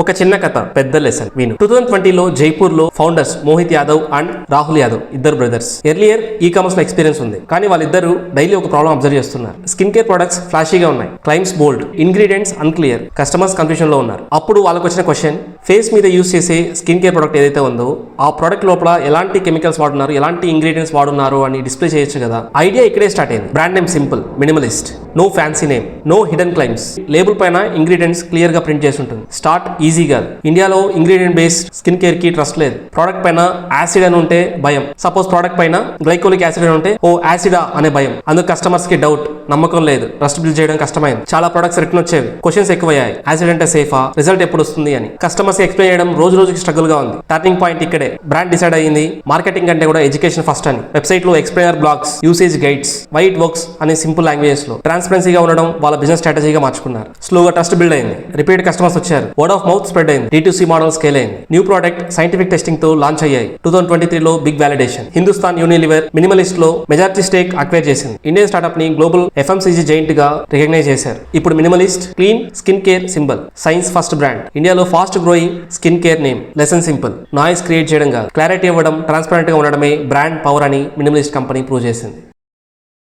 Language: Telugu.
ఒక చిన్న కథ పెద్ద లెసన్ విను. 2020లో జైపూర్ లో ఫౌండర్స్ మోహిత్ యాదవ్ అండ్ రాహుల్ యాదవ్ ఇద్దరు బ్రదర్స్. ఎర్లియర్ ఈ కామర్స్ లో ఎక్స్పీరియన్స్ ఉంది, కానీ వాళ్ళిద్దరు డైలీ ఒక ప్రాబ్లం అబ్జర్వ్ చేస్తున్నారు. స్కిన్ కేర్ ప్రొడక్ట్స్ ఫ్లాషీగా ఉన్నాయి, క్లైమ్స్ బోల్డ్, ఇంగ్రీడియంట్స్ అన్క్లియర్, కస్టమర్స్ కన్ఫ్యూజన్ లో ఉన్నారు. అప్పుడు వాళ్ళకి వచ్చిన క్వశ్చన్, ఫేస్ మీద యూస్ చేసే స్కిన్ కేర్ ప్రొడక్ట్ ఏదైతే ఉందో ఆ ప్రొడక్ట్ లోపల ఎలాంటి కెమికల్స్ వాడున్నారు, ఎలాంటి ఇంగ్రీడియంట్స్ వాడున్నారు అని డిస్ప్లే చేయొచ్చు కదా. ఐడియా ఇక్కడే స్టార్ట్ అయింది. Brand name simple, minimalist, no fancy name, no hidden claims. Label పైన ఇంగ్రీడియంట్స్ క్లియర్ గా ప్రింట్ చేసి ఉంటుంది. స్టార్ట్ ఈజీ కాదు. ఇండియాలో ఇంగ్రీడియంట్ బేస్డ్ స్కిన్ కేర్ కి ట్రస్ట్ లేదు. ప్రోడక్ట్ పైన యాసిడ్ అని ఉంటే భయం. సపోజ్ ప్రోడక్ట్ పైన గ్లైకోలిక్ యాసిడ్ అని ఉంటే ఓ యాసిడా అనే భయం. అందుకు కస్టమర్స్ కి డౌట్, నమ్మకం లేదు, ట్రస్ట్ బిల్డ్ చేయడం కష్టమైంది. చాలా ప్రొడక్ట్స్ రిటర్న్ వచ్చేవి, క్వశ్చన్స్ ఎక్కువయ్యాయి. యాసిడ్ అంటే సేఫా, రిజల్ట్ ఎప్పుడు వస్తుంది అని కస్టమర్స్ ఎక్స్ప్లెయిన్ చేయడం రోజు రోజుకి స్ట్రగుల్ గా ఉంది. టర్నింగ్ పాయింట్ ఇక్కడే. బ్రాండ్ డిసైడ్ అయ్యింది, మార్కెటింగ్ కంటే కూడా ఎడ్యుకేషన్ ఫస్ట్ అని. వెబ్సైట్ లో explainer blogs, usage guides, why it works అనే సింపుల్ లాంగ్వేజెస్ లో ట్రాన్స్పరెన్సీగా ఉండడం వాళ్ళ బిజినెస్ స్ట్రాటజీగా మార్చుకున్నారు. స్లోగా ట్రస్ట్ బిల్డ్ అయింది, రిపీట్ కస్టమర్స్ వచ్చారు, వర్డ్ ఆఫ్ మౌత్ స్ప్రెడ్ అయింది, D2C మోడల్ స్కేల్ అయింది. న్యూ ప్రోడక్ట్ సైంటిఫిక్ టెస్టింగ్ తో లాంచ్ అయ్యాయి. 2023లో big validation. Hindustan Unilever Minimalist లో మెజారిటీ స్టేక్ అక్వైర్ చేసింది. ఇండియన్ స్టార్ట్అప్ ని గ్లోబల్ FMCG జైంట్ గా రికగ్నైజ్ చేశారు. ఇప్పుడు Minimalist clean skin care symbol, science first brand. ఇండియాలో fast growing skin care name. Lesson simple, noise create చేయడం కాదు, క్లారిటీ ఇవ్వడం, ట్రాన్స్పరెంట్ గా ఉండడమే బ్రాండ్ పవర్ అని మినిమలిస్ట్ కంపెనీ ప్రూవ్ చేసింది.